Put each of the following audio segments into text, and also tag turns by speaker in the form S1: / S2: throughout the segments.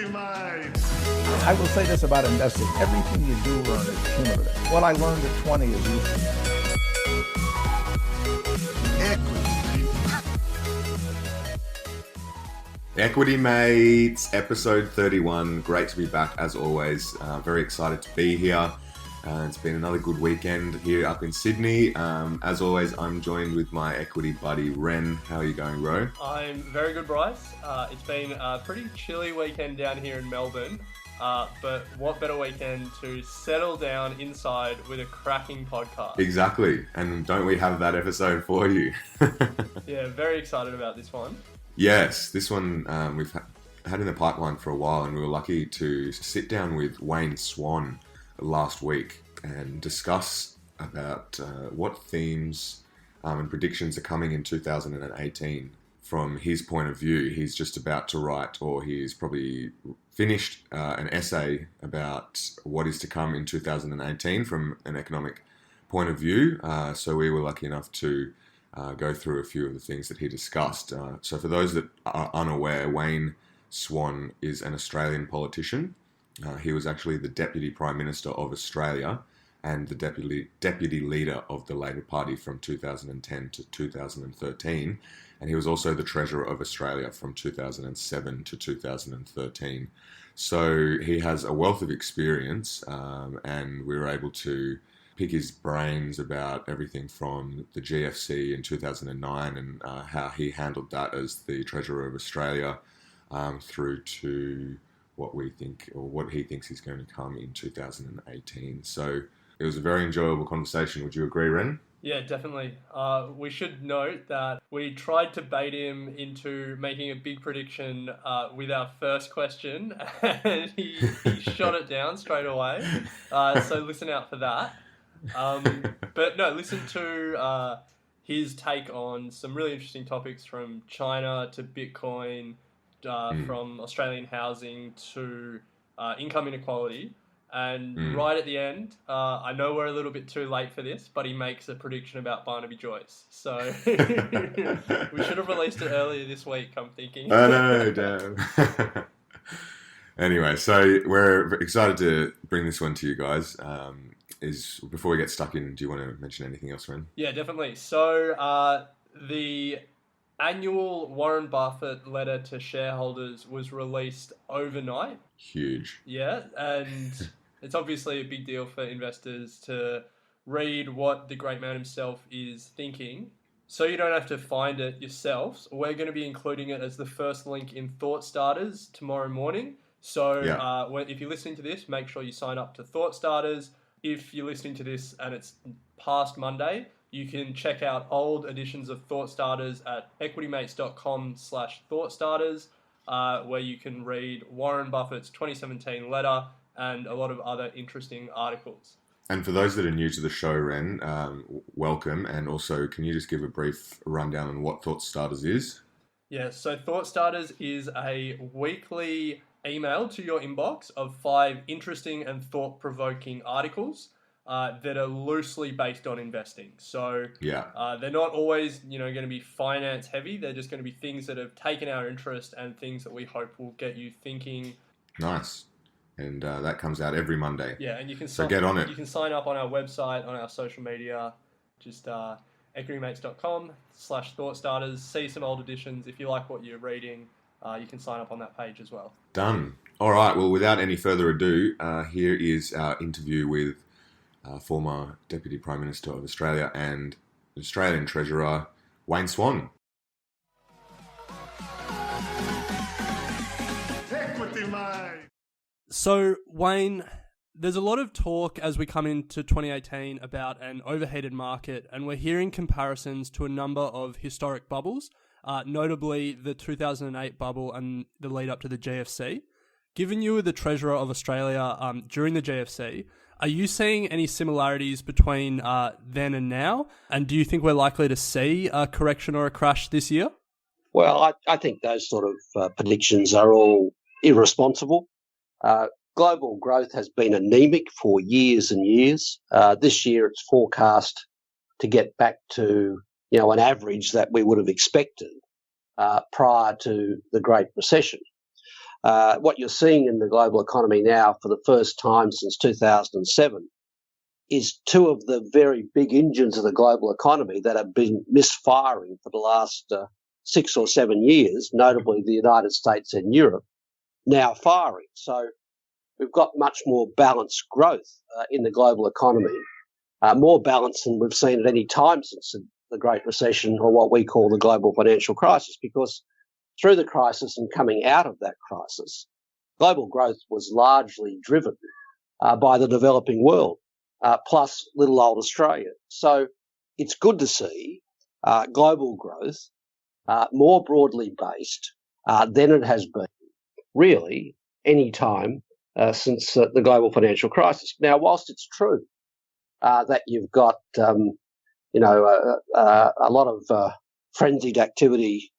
S1: I will say this about investing. Everything you do learn is cumulative. What I learned at 20 is useful.
S2: Equity Mates, episode 31. Great to be back as always. Very excited to be here. It's been another good weekend here up in Sydney. As always, I'm joined with my equity buddy, Ren. How are you going, bro?
S3: I'm very good, Bryce. It's been a pretty chilly weekend down here in Melbourne. But what better weekend to settle down inside with a cracking podcast?
S2: Exactly. And don't we have that episode for you?
S3: Yeah, very excited about this one.
S2: Yes, this one we've had in the pipeline for a while, and we were lucky to sit down with Wayne Swan last week and discuss about what themes and predictions are coming in 2018 from his point of view. He's just about to write, or he's probably finished an essay about what is to come in 2018 from an economic point of view. So we were lucky enough to go through a few of the things that he discussed. So for those that are unaware, Wayne Swan is an Australian politician. He was actually the Deputy Prime Minister of Australia and the Deputy Leader of the Labor Party from 2010 to 2013. And he was also the Treasurer of Australia from 2007 to 2013. So he has a wealth of experience, and we were able to pick his brains about everything from the GFC in 2009 and how he handled that as the Treasurer of Australia, through to what we think, or what he thinks is going to come in 2018. So it was a very enjoyable conversation. Would you agree, Ren?
S3: Yeah, definitely. We should note that we tried to bait him into making a big prediction with our first question, and he shot it down straight away. So listen out for that. But no, listen to his take on some really interesting topics, from China to Bitcoin, from Australian housing to income inequality. And right at the end, I know we're a little bit too late for this, but he makes a prediction about Barnaby Joyce. So we should have released it earlier this week, I'm thinking.
S2: Oh no, damn. Anyway, so we're excited to bring this one to you guys. Before we get stuck in, do you want to mention anything else, Ren?
S3: Yeah, definitely. So the annual Warren Buffett letter to shareholders was released overnight.
S2: Huge.
S3: Yeah, and it's obviously a big deal for investors to read what the great man himself is thinking. So you don't have to find it yourselves. We're going to be including it as the first link in Thought Starters tomorrow morning. So if you're listening to this, make sure you sign up to Thought Starters. If you're listening to this and it's past Monday, you can check out old editions of Thought Starters at equitymates.com/thoughtstarters, where you can read Warren Buffett's 2017 letter and a lot of other interesting articles.
S2: And for those that are new to the show, Ren, welcome. And also, can you just give a brief rundown on what Thought Starters is?
S3: Yeah, so Thought Starters is a weekly email to your inbox of 5 interesting and thought-provoking articles that are loosely based on investing. So they're not always, going to be finance heavy. They're just going to be things that have taken our interest and things that we hope will get you thinking.
S2: Nice. And that comes out every Monday.
S3: Yeah, and you can
S2: get on it.
S3: You can sign up on our website, on our social media, just equitymates.com/thoughtstarters. See some old editions. If you like what you're reading, you can sign up on that page as well.
S2: Done. All right. Well, without any further ado, here is our interview with former Deputy Prime Minister of Australia and Australian Treasurer, Wayne Swan.
S3: So, Wayne, there's a lot of talk as we come into 2018 about an overheated market, and we're hearing comparisons to a number of historic bubbles, notably the 2008 bubble and the lead up to the GFC. Given you were the Treasurer of Australia during the GFC, are you seeing any similarities between then and now? And do you think we're likely to see a correction or a crash this year?
S4: Well, I think those sort of predictions are all irresponsible. Global growth has been anemic for years and years. This year it's forecast to get back to, an average that we would have expected prior to the Great Recession. what you're seeing in the global economy now for the first time since 2007 is two of the very big engines of the global economy that have been misfiring for the last 6 or 7 years, notably the United States and Europe, now firing. So we've got much more balanced growth in the global economy, more balanced than we've seen at any time since the Great Recession, or what we call the global financial crisis, because through the crisis and coming out of that crisis, global growth was largely driven by the developing world, plus little old Australia. So it's good to see global growth more broadly based than it has been really any time since the global financial crisis. Now, whilst it's true that you've got a lot of frenzied activity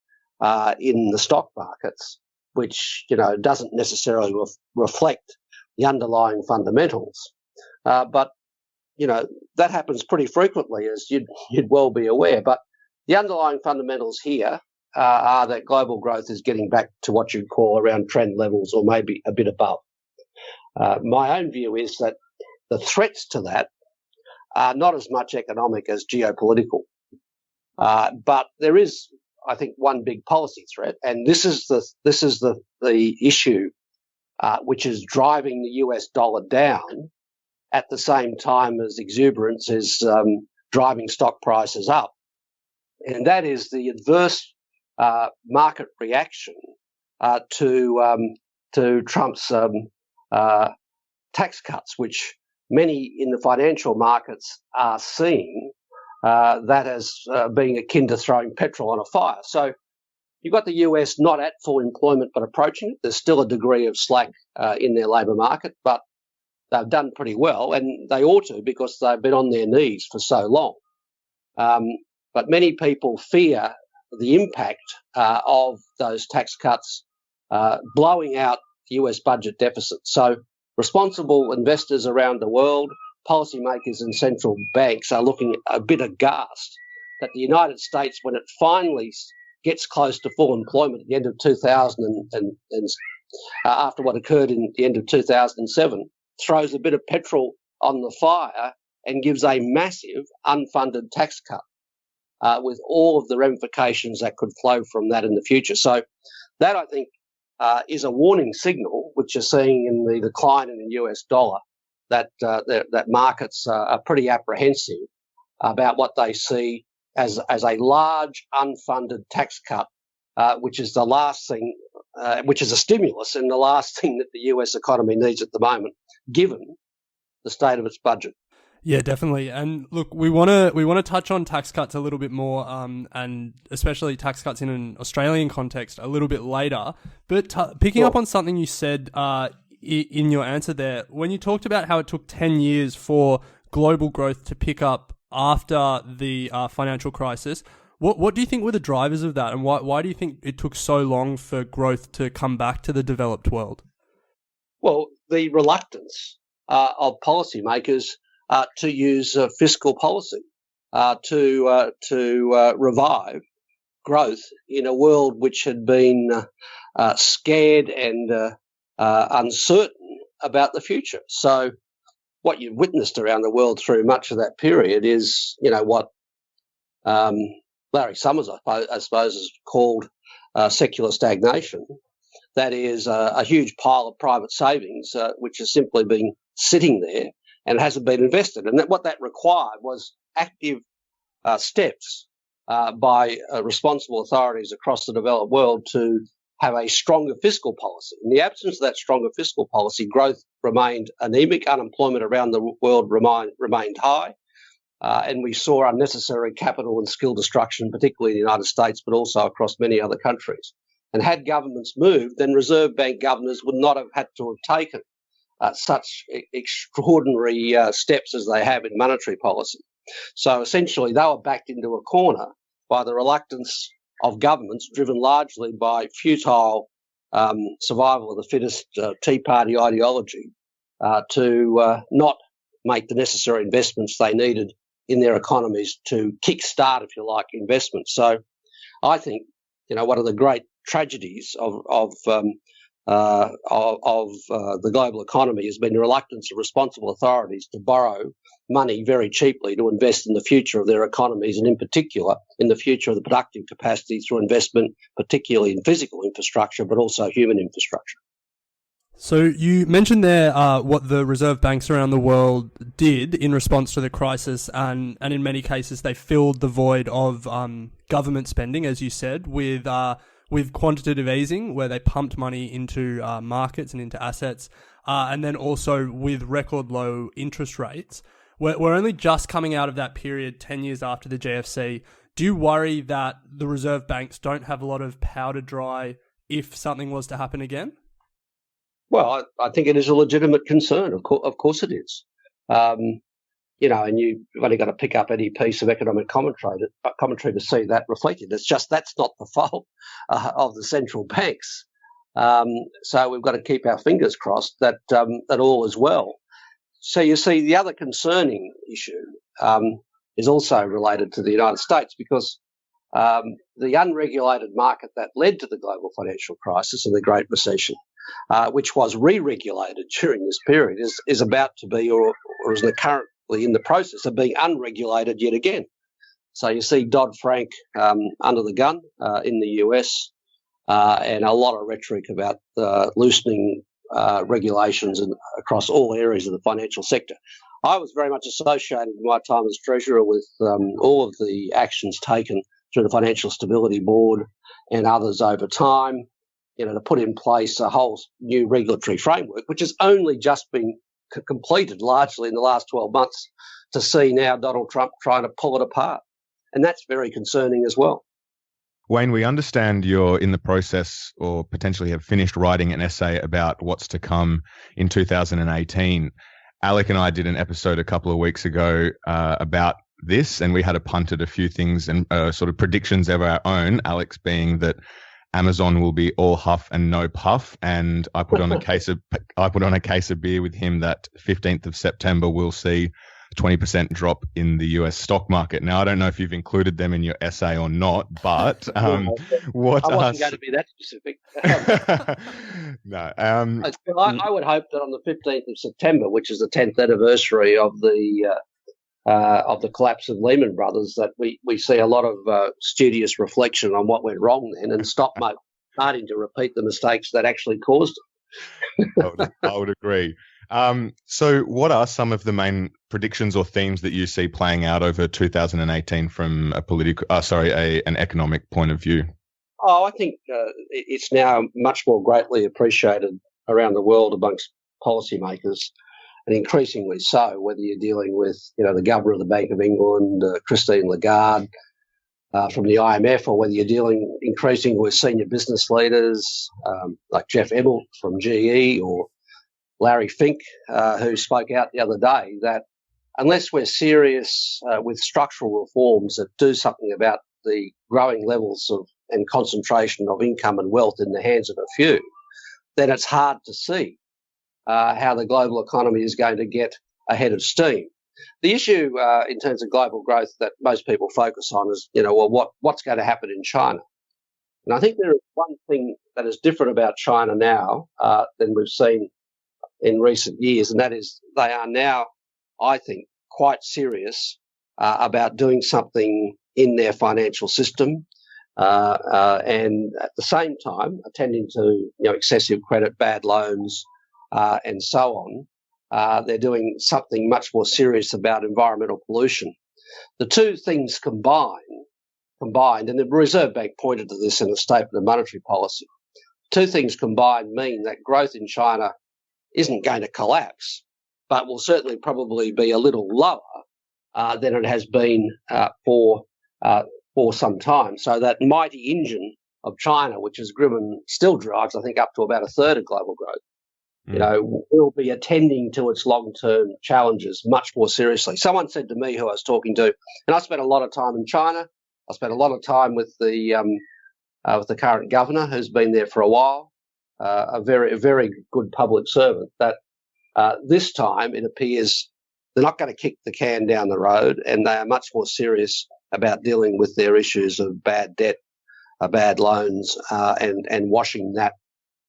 S4: in the stock markets, which doesn't necessarily reflect the underlying fundamentals, but that happens pretty frequently, as you'd well be aware. But the underlying fundamentals here are that global growth is getting back to what you'd call around trend levels, or maybe a bit above. My own view is that the threats to that are not as much economic as geopolitical. But there is, I think, one big policy threat, and this is the issue which is driving the US dollar down at the same time as exuberance is driving stock prices up. And that is the adverse market reaction to Trump's tax cuts, which many in the financial markets are seeing that as being akin to throwing petrol on a fire. So you've got the US not at full employment but approaching it. There's still a degree of slack in their labour market, but they've done pretty well, and they ought to, because they've been on their knees for so long. But many people fear the impact of those tax cuts blowing out the US budget deficit. So responsible investors around the world, policymakers and central banks are looking a bit aghast that the United States, when it finally gets close to full employment at the end of 2000 and after what occurred in the end of 2007, throws a bit of petrol on the fire and gives a massive unfunded tax cut with all of the ramifications that could flow from that in the future. So that, I think, is a warning signal, which you're seeing in the decline in the US dollar, that markets are pretty apprehensive about what they see as a large unfunded tax cut, which is the last thing, which is a stimulus, and the last thing that the US economy needs at the moment, given the state of its budget.
S3: Yeah, definitely. And look, we want to touch on tax cuts a little bit more, and especially tax cuts in an Australian context a little bit later. But picking up on something you said in your answer there, when you talked about how it took 10 years for global growth to pick up after the financial crisis, what do you think were the drivers of that, and why do you think it took so long for growth to come back to the developed world?
S4: Well, the reluctance of policymakers to use fiscal policy to revive growth in a world which had been scared and uncertain about the future. So what you've witnessed around the world through much of that period is, what Larry Summers, I suppose, has called secular stagnation. That is a huge pile of private savings which has simply been sitting there and hasn't been invested. And what that required was active steps by responsible authorities across the developed world to have a stronger fiscal policy. In the absence of that stronger fiscal policy, growth remained anemic, unemployment around the world remained high, and we saw unnecessary capital and skill destruction, particularly in the United States, but also across many other countries. And had governments moved, then Reserve Bank governors would not have had to have taken such extraordinary steps as they have in monetary policy. So essentially, they were backed into a corner by the reluctance of governments, driven largely by futile survival of the fittest Tea Party ideology, to not make the necessary investments they needed in their economies to kickstart, if you like, investment. So I think, one of the great tragedies of the global economy has been the reluctance of responsible authorities to borrow money very cheaply to invest in the future of their economies, and in particular in the future of the productive capacity through investment, particularly in physical infrastructure, but also human infrastructure.
S5: So you mentioned there what the reserve banks around the world did in response to the crisis, and in many cases they filled the void of government spending, as you said, with quantitative easing, where they pumped money into markets and into assets, and then also with record low interest rates. We're only just coming out of that period 10 years after the GFC. Do you worry that the reserve banks don't have a lot of powder dry if something was to happen again?
S4: Well, I think it is a legitimate concern. Of course it is. And you've only got to pick up any piece of economic commentary to see that reflected. It's just that's not the fault of the central banks. So we've got to keep our fingers crossed that all is well. So you see, the other concerning issue is also related to the United States, because the unregulated market that led to the global financial crisis and the Great Recession, which was re-regulated during this period, is about to be, or is currently in the process of being unregulated yet again. So you see Dodd-Frank under the gun in the US, and a lot of rhetoric about loosening regulations across all areas of the financial sector. I was very much associated in my time as Treasurer with all of the actions taken through the Financial Stability Board and others over time, to put in place a whole new regulatory framework, which has only just been completed largely in the last 12 months, to see now Donald Trump trying to pull it apart. And that's very concerning as well.
S6: Wayne, we understand you're in the process, or potentially have finished, writing an essay about what's to come in 2018. Alec and I did an episode a couple of weeks ago about this, and we had a punt at a few things and sort of predictions of our own, Alec's being that Amazon will be all huff and no puff, and I put on a case of beer with him that 15th of September we'll see 20% drop in the US stock market. Now, I don't know if you've included them in your essay or not, but what
S4: I wasn't going to be that specific.
S6: No.
S4: I would hope that on the 15th of September, which is the 10th anniversary of the collapse of Lehman Brothers, that we see a lot of studious reflection on what went wrong then, and stop starting to repeat the mistakes that actually caused it.
S6: I would agree. So what are some of the main predictions or themes that you see playing out over 2018 from an economic point of view?
S4: Oh, I think it's now much more greatly appreciated around the world amongst policymakers, and increasingly so, whether you're dealing with, the Governor of the Bank of England, Christine Lagarde, from the IMF, or whether you're dealing increasingly with senior business leaders like Jeff Immelt from GE, or Larry Fink, who spoke out the other day, that unless we're serious with structural reforms that do something about the growing levels of and concentration of income and wealth in the hands of a few, then it's hard to see how the global economy is going to get ahead of steam. The issue in terms of global growth that most people focus on is, what's going to happen in China? And I think there is one thing that is different about China now than we've seen in recent years, and that is they are now, I think, quite serious about doing something in their financial system, and at the same time attending to excessive credit, bad loans, and so on. They're doing something much more serious about environmental pollution. The two things combined, and the Reserve Bank pointed to this in a statement of monetary policy, two things combined mean that growth in China isn't going to collapse, but will certainly probably be a little lower than it has been for some time. So that mighty engine of China, which has still drives, I think, up to about a third of global growth, will be attending to its long-term challenges much more seriously. Someone said to me, who I was talking to, and I spent a lot of time in China. I spent a lot of time with the current governor, who's been there for a while. A very good public servant, that this time it appears they're not going to kick the can down the road, and they are much more serious about dealing with their issues of bad debt, bad loans, and washing that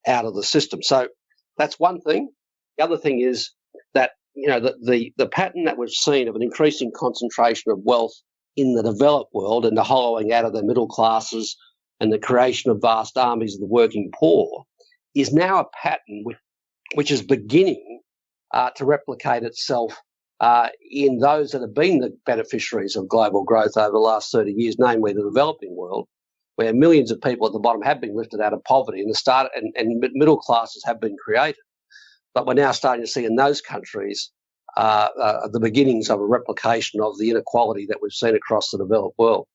S4: out of the system. So that's one thing. The other thing is that the pattern that we've seen of an increasing concentration of wealth in the developed world and the hollowing out of the middle classes and the creation of vast armies of the working poor is now a pattern which is beginning to replicate itself in those that have been the beneficiaries of global growth over the last 30 years, namely the developing world, where millions of people at the bottom have been lifted out of poverty and middle classes have been created. But we're now starting to see in those countries the beginnings of a replication of the inequality that we've seen across the developed world.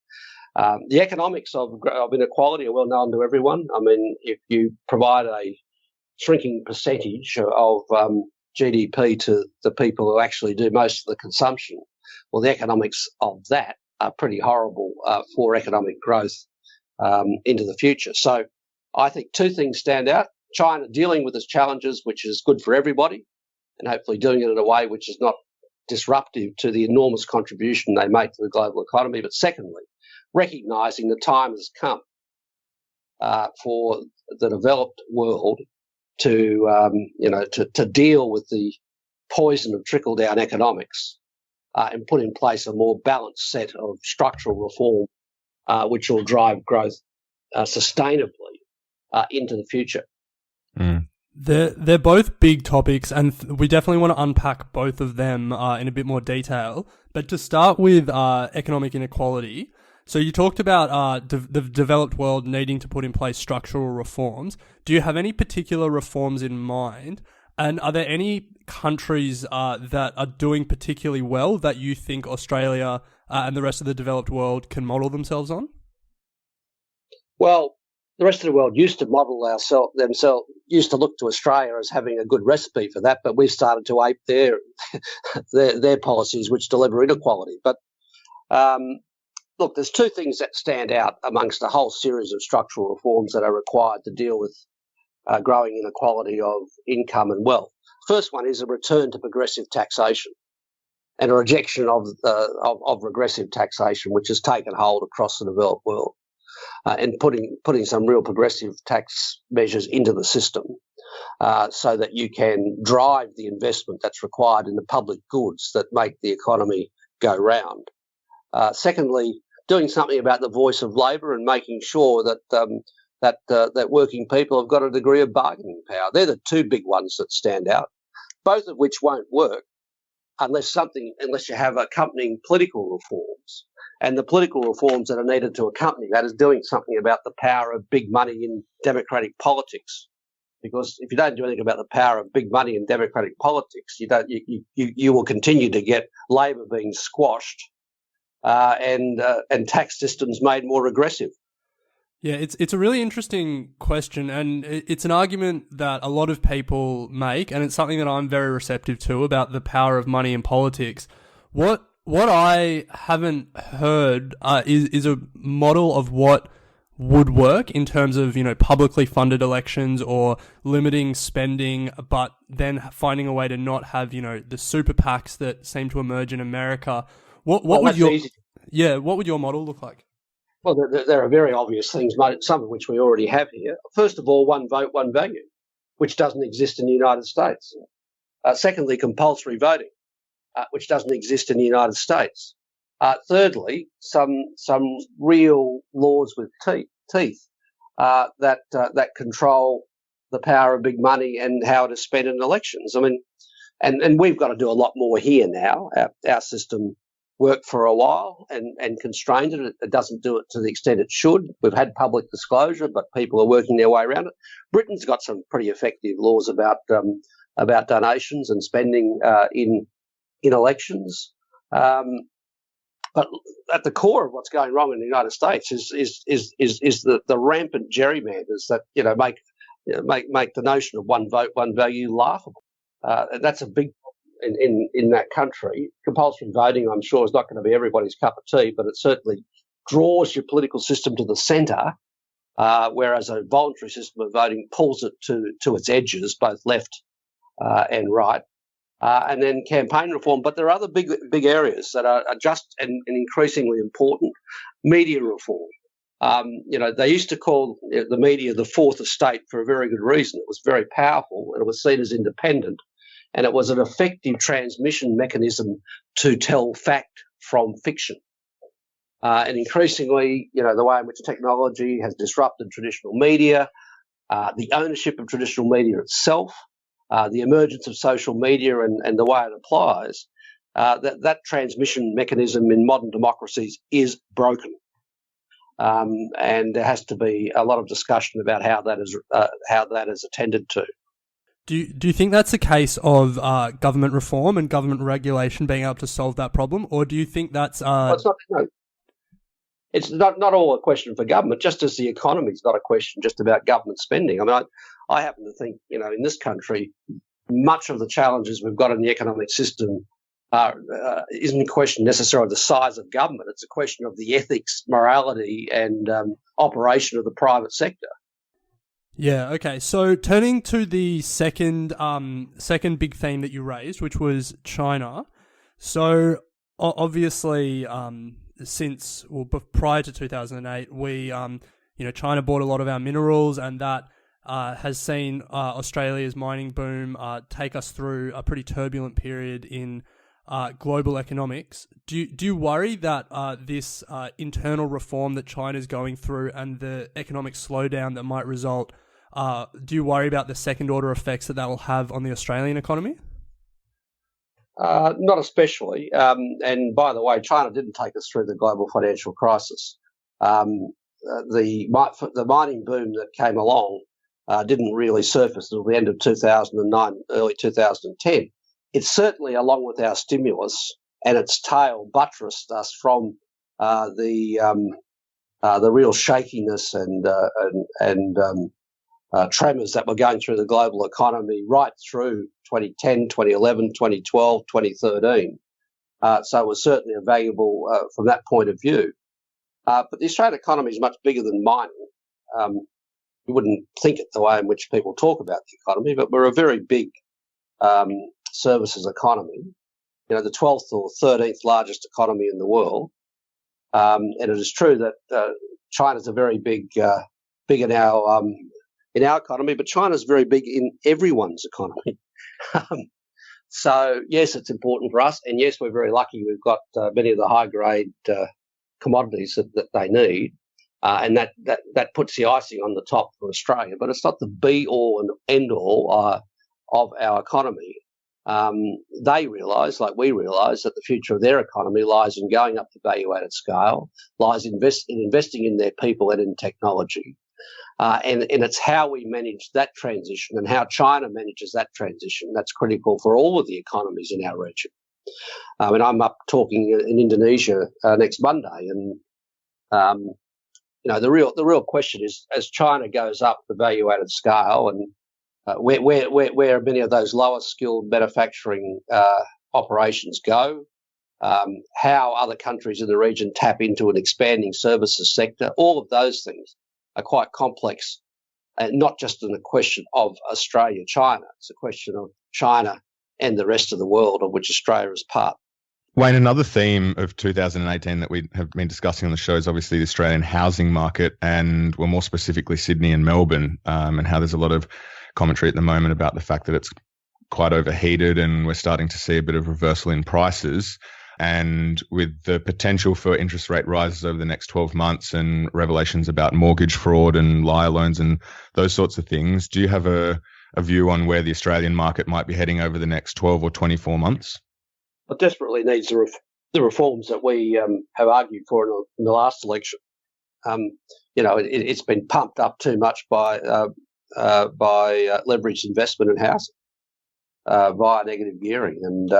S4: The economics of inequality are well known to everyone. I mean, if you provide a shrinking percentage of GDP to the people who actually do most of the consumption, well, the economics of that are pretty horrible for economic growth into the future. So I think two things stand out. China dealing with its challenges, which is good for everybody, and hopefully doing it in a way which is not disruptive to the enormous contribution they make to the global economy. But secondly, recognising the time has come for the developed world to deal with the poison of trickle-down economics and put in place a more balanced set of structural reform which will drive growth sustainably into the future.
S6: Mm.
S5: They're both big topics, and we definitely want to unpack both of them in a bit more detail. But to start with economic inequality, so you talked about the developed world needing to put in place structural reforms. Do you have any particular reforms in mind? And are there any countries that are doing particularly well that you think Australia and the rest of the developed world can model themselves on?
S4: Well, the rest of the world used to model themselves, used to look to Australia as having a good recipe for that, but we've started to ape their policies which deliver inequality. But look, there's two things that stand out amongst a whole series of structural reforms that are required to deal with growing inequality of income and wealth. First one is a return to progressive taxation and a rejection of regressive taxation, which has taken hold across the developed world. And putting some real progressive tax measures into the system so that you can drive the investment that's required in the public goods that make the economy go round. Secondly, doing something about the voice of labour and making sure that working people have got a degree of bargaining power. They're the two big ones that stand out, both of which won't work unless you have accompanying political reforms. And the political reforms that are needed to accompany that is doing something about the power of big money in democratic politics. Because if you don't do anything about the power of big money in democratic politics, you will continue to get Labor being squashed and tax systems made more regressive.
S5: Yeah, it's a really interesting question, and it's an argument that a lot of people make, and it's something that I'm very receptive to about the power of money in politics. What I haven't heard is a model of what would work in terms of, publicly funded elections or limiting spending, but then finding a way to not have, the super PACs that seem to emerge in America. What would your model look like?
S4: Well, there are very obvious things, some of which we already have here. First of all, one vote, one value, which doesn't exist in the United States. Secondly, compulsory voting, which doesn't exist in the United States. Thirdly, some real laws with teeth that control the power of big money and how it is spent in elections. I mean, and we've got to do a lot more here now. Our system worked for a while and constrained it. It doesn't do it to the extent it should. We've had public disclosure, but people are working their way around it. Britain's got some pretty effective laws about donations and spending in elections. But at the core of what's going wrong in the United States is the rampant gerrymanders that make the notion of one vote, one value laughable. That's a big in that country. Compulsory voting, I'm sure, is not going to be everybody's cup of tea, but it certainly draws your political system to the centre, whereas a voluntary system of voting pulls it to its edges, both left and right. And then campaign reform. But there are other big areas that are just and increasingly important. Media reform. They used to call the media the fourth estate for a very good reason. It was very powerful and it was seen as independent, and it was an effective transmission mechanism to tell fact from fiction. And increasingly, the way in which technology has disrupted traditional media, the ownership of traditional media itself, the emergence of social media and the way it applies, that transmission mechanism in modern democracies is broken. And there has to be a lot of discussion about how that is attended to.
S5: Do you think that's a case of government reform and government regulation being able to solve that problem, or do you think that's?
S4: Well, it's not all a question for government. Just as the economy is not a question just about government spending. I mean, I happen to think in this country, much of the challenges we've got in the economic system isn't a question necessarily of the size of government. It's a question of the ethics, morality, and operation of the private sector.
S5: Yeah. Okay. So turning to the second big theme that you raised, which was China. So obviously, prior to 2008, China bought a lot of our minerals, and that has seen Australia's mining boom take us through a pretty turbulent period in global economics. Do you worry that this internal reform that China is going through and the economic slowdown that might result, do you worry about the second order effects that will have on the Australian economy?
S4: Not especially. And by the way, China didn't take us through the global financial crisis. The mining boom that came along didn't really surface until the end of 2009, early 2010. It certainly, along with our stimulus and its tail, buttressed us from the real shakiness and tremors that were going through the global economy right through 2010, 2011, 2012, 2013. So it was certainly a valuable from that point of view. But the Australian economy is much bigger than mining. You wouldn't think it the way in which people talk about the economy, but we're a very big services economy. The 12th or 13th largest economy in the world. And it is true that China's a very big in our economy, but China's very big in everyone's economy. So yes, it's important for us, and yes, we're very lucky. We've got many of the high grade commodities that they need, and that puts the icing on the top for Australia. But it's not the be all and end all of our economy. They realise, like we realise, that the future of their economy lies in going up the value-added scale, lies in investing in their people and in technology. And it's how we manage that transition and how China manages that transition that's critical for all of the economies in our region. And I'm up talking in Indonesia next Monday, and the real question is, as China goes up the value-added scale, and where many of those lower skilled manufacturing operations go, how other countries in the region tap into an expanding services sector, all of those things are quite complex, and not just in a question of Australia-China. It's a question of China and the rest of the world, of which Australia is part.
S6: Wayne, another theme of 2018 that we have been discussing on the show is obviously the Australian housing market, and more specifically Sydney and Melbourne, and how there's a lot of commentary at the moment about the fact that it's quite overheated and we're starting to see a bit of reversal in prices. And with the potential for interest rate rises over the next 12 months and revelations about mortgage fraud and liar loans and those sorts of things, do you have a view on where the Australian market might be heading over the next 12 or 24 months?
S4: It desperately needs the reforms that we have argued for in the last election. It's been pumped up too much by leveraged investment in housing via negative gearing, and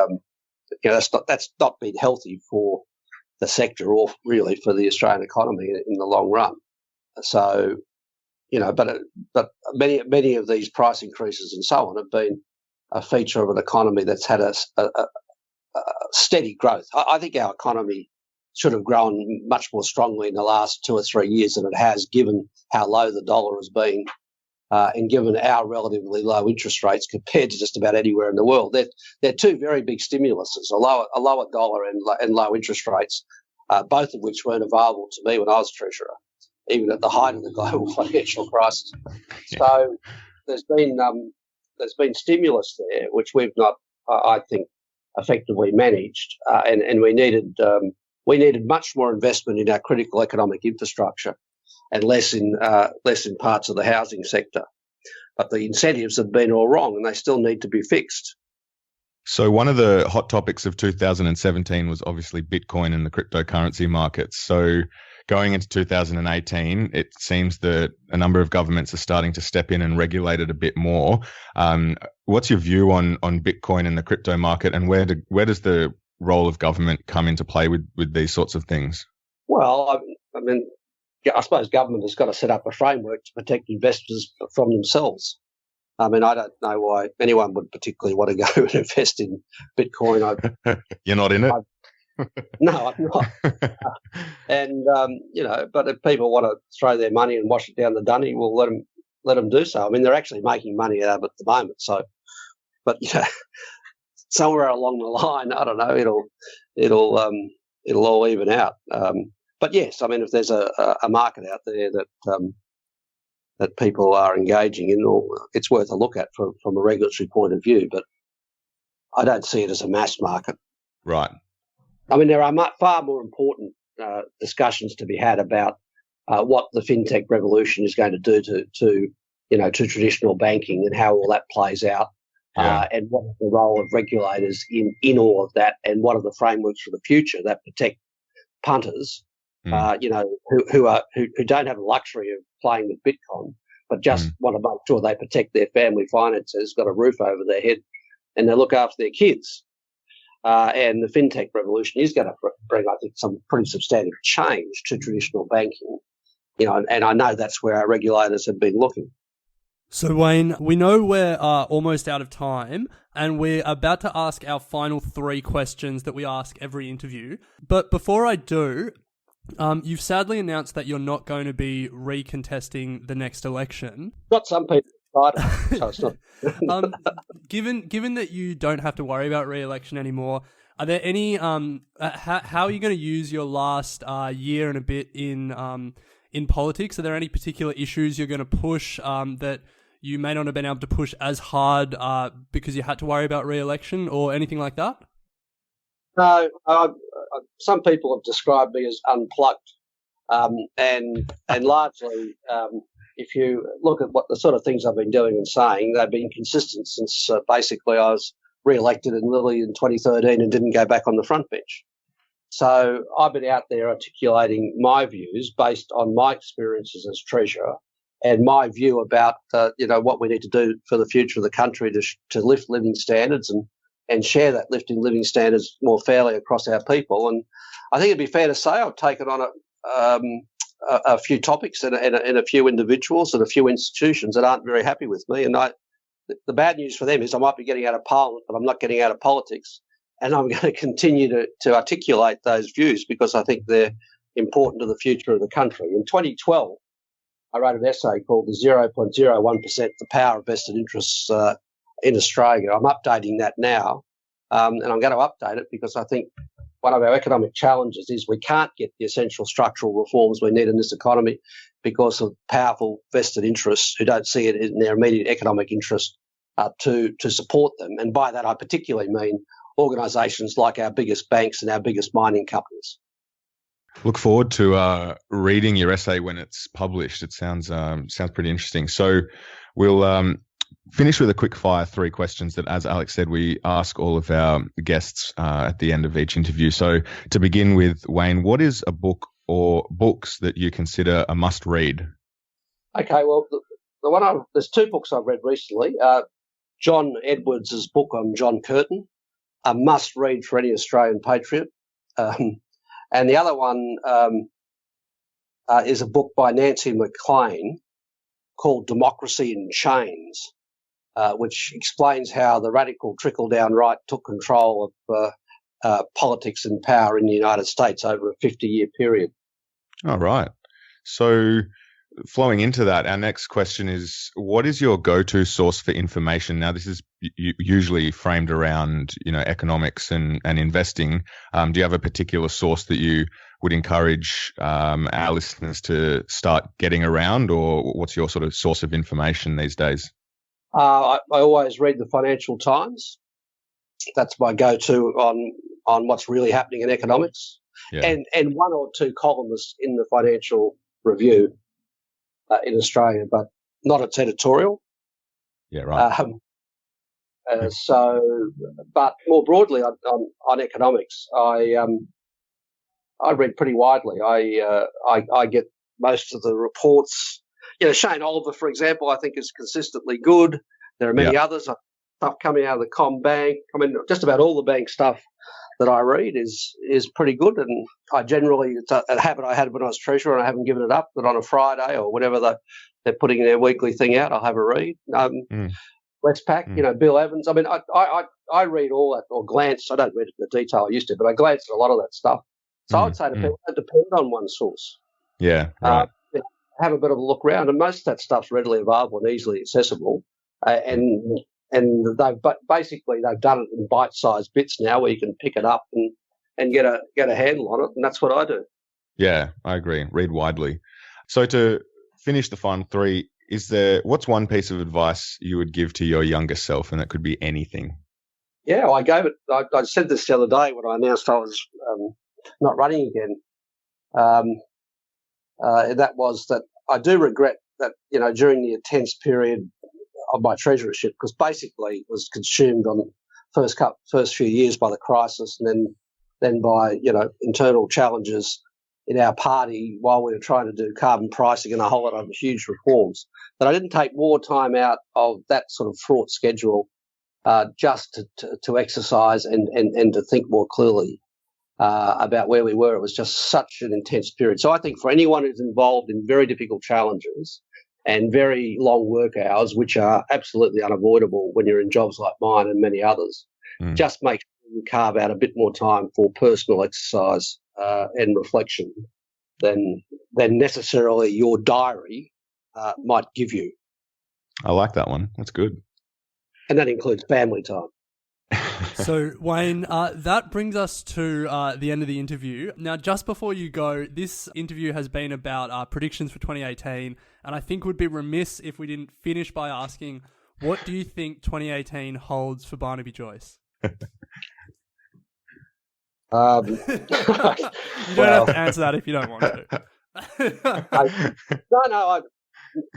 S4: that's not been healthy for the sector or really for the Australian economy in the long run. So, but many of these price increases and so on have been a feature of an economy that's had a steady growth. I think our economy should have grown much more strongly in the last 2 or 3 years than it has, given how low the dollar has been. And given our relatively low interest rates compared to just about anywhere in the world, they're two very big stimuluses: a lower dollar and low interest rates, both of which weren't available to me when I was treasurer. even at the height of the global financial crisis. So there's been stimulus there, which we've not, I think, effectively managed, and we needed much more investment in our critical economic infrastructure, and less in parts of the housing sector. But the incentives have been all wrong, and they still need to be fixed.
S6: So one of the hot topics of 2017 was obviously Bitcoin and the cryptocurrency markets. So going into 2018, it seems that a number of governments are starting to step in and regulate it a bit more. What's your view on Bitcoin and the crypto market, and where does the role of government come into play with these sorts of things?
S4: Well, I suppose government has got to set up a framework to protect investors from themselves. I don't know why anyone would particularly want to go and invest in Bitcoin.
S6: You're not in it?
S4: No, I'm not. But if people want to throw their money and wash it down the dunny, we'll let them do so. They're actually making money out of it at the moment. So, but somewhere along the line, I don't know, it'll all even out. But yes, if there's a market out there that people are engaging in, it's worth a look at from a regulatory point of view. But I don't see it as a mass market.
S6: Right.
S4: There are far more important discussions to be had about what the fintech revolution is going to do to traditional banking and how all that plays out, and what is the role of regulators in all of that, and what are the frameworks for the future that protect punters, who don't have the luxury of playing with Bitcoin, but just want to make sure they protect their family finances, got a roof over their head, and they look after their kids. And the fintech revolution is going to bring, I think, some pretty substantive change to traditional banking. And I know that's where our regulators have been looking.
S5: So, Wayne, we know we're almost out of time, and we're about to ask our final 3 questions that we ask every interview. But before I do, you've sadly announced that you're not going to be recontesting the next election.
S4: Got some people excited, so it's not.
S5: Given that you don't have to worry about re-election anymore, are there any how are you going to use your last year and a bit in politics? Are there any particular issues you're going to push that you may not have been able to push as hard because you had to worry about re-election, or anything like that?
S4: No, some people have described me as unplugged, and largely, if you look at what the sort of things I've been doing and saying, they've been consistent since basically I was re-elected in Lily in 2013 and didn't go back on the front bench. So I've been out there articulating my views based on my experiences as Treasurer and my view about what we need to do for the future of the country to lift living standards and share that lift in living standards more fairly across our people. And I think it'd be fair to say I've taken on a few topics and a few individuals and a few institutions that aren't very happy with me. And the bad news for them is I might be getting out of Parliament, but I'm not getting out of politics. And I'm going to continue to articulate those views because I think they're important to the future of the country. In 2012, I wrote an essay called The 0.01%, The Power of Vested Interests in Australia. I'm updating that now, and I'm going to update it because I think one of our economic challenges is we can't get the essential structural reforms we need in this economy because of powerful vested interests who don't see it in their immediate economic interest to support them. And by that, I particularly mean organisations like our biggest banks and our biggest mining companies.
S6: Look forward to reading your essay when it's published. It sounds pretty interesting. So we'll finish with a quick fire 3 questions that, as Alex said, we ask all of our guests at the end of each interview. So to begin with, Wayne, what is a book or books that you consider a must read? Okay, well,
S4: there's 2 books I've read recently. John Edwards' book on John Curtin, a must read for any Australian patriot. And the other one is a book by Nancy MacLean called Democracy in Chains, which explains how the radical trickle-down right took control of politics and power in the United States over a 50-year period.
S6: All right. So flowing into that, our next question is, what is your go-to source for information? Now, this is usually framed around, economics and investing. Do you have a particular source that you would encourage our listeners to start getting around, or what's your sort of source of information these days?
S4: I always read the Financial Times. That's my go-to on what's really happening in economics. Yeah. And one or two columnists in the Financial Review in Australia, but not its editorial.
S6: Yeah, right.
S4: But more broadly on economics, I read pretty widely. I get most of the reports. Shane Oliver, for example, I think is consistently good. There are many others. Stuff coming out of the CommBank. I mean, just about all the bank stuff that I read is pretty good. And I generally, it's a habit I had when I was treasurer, and I haven't given it up, but on a Friday or whenever they're putting their weekly thing out, I'll have a read. Westpac, Bill Evans. I mean, I read all that, or glance. I don't read it in the detail I used to, but I glance at a lot of that stuff. So I would say to people, it depends on one source.
S6: Yeah, right.
S4: Have a bit of a look around, and most of that stuff's readily available and easily accessible. And they've done it in bite-sized bits now, where you can pick it up and get a handle on it, and that's what I do.
S6: Yeah, I agree. Read widely. So to finish the final three, what's one piece of advice you would give to your younger self, and that could be anything?
S4: Yeah, I gave it. I said this the other day when I announced I was not running again. That was that I do regret that during the intense period of my treasurership, because basically it was consumed on first few years by the crisis, and then by internal challenges in our party while we were trying to do carbon pricing and a whole lot of huge reforms, that I didn't take more time out of that sort of fraught schedule just to exercise and to think more clearly about where we were. It was just such an intense period. So I think for anyone who's involved in very difficult challenges and very long work hours, which are absolutely unavoidable when you're in jobs like mine and many others, just make sure you carve out a bit more time for personal exercise and reflection than necessarily your diary might give you.
S6: I like that one. That's good.
S4: And that includes family time.
S5: So, Wayne, that brings us to the end of the interview. Now, just before you go, this interview has been about predictions for 2018, and I think we'd be remiss if we didn't finish by asking, what do you think 2018 holds for Barnaby Joyce? You don't have to answer that if you don't want to.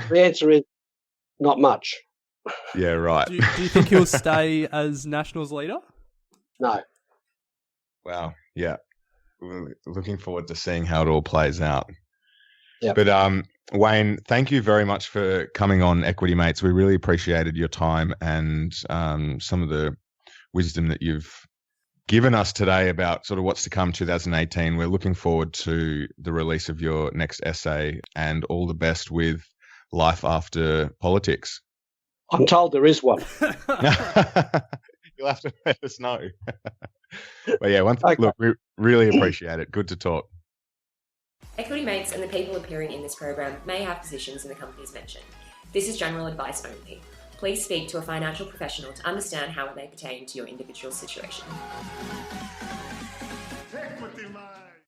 S4: The answer is not much.
S6: Yeah, right.
S5: Do you think he'll stay as Nationals leader?
S4: No.
S6: Wow. Yeah. We're looking forward to seeing how it all plays out.
S4: Yeah.
S6: But Wayne, thank you very much for coming on Equity Mates. We really appreciated your time and some of the wisdom that you've given us today about sort of what's to come 2018. We're looking forward to the release of your next essay, and all the best with life after politics.
S4: I'm told there is one.
S6: You'll have to let us know. But yeah, look, we really appreciate it. Good to talk.
S7: Equity Mates and the people appearing in this program may have positions in the companies mentioned. This is general advice only. Please speak to a financial professional to understand how it may pertain to your individual situation.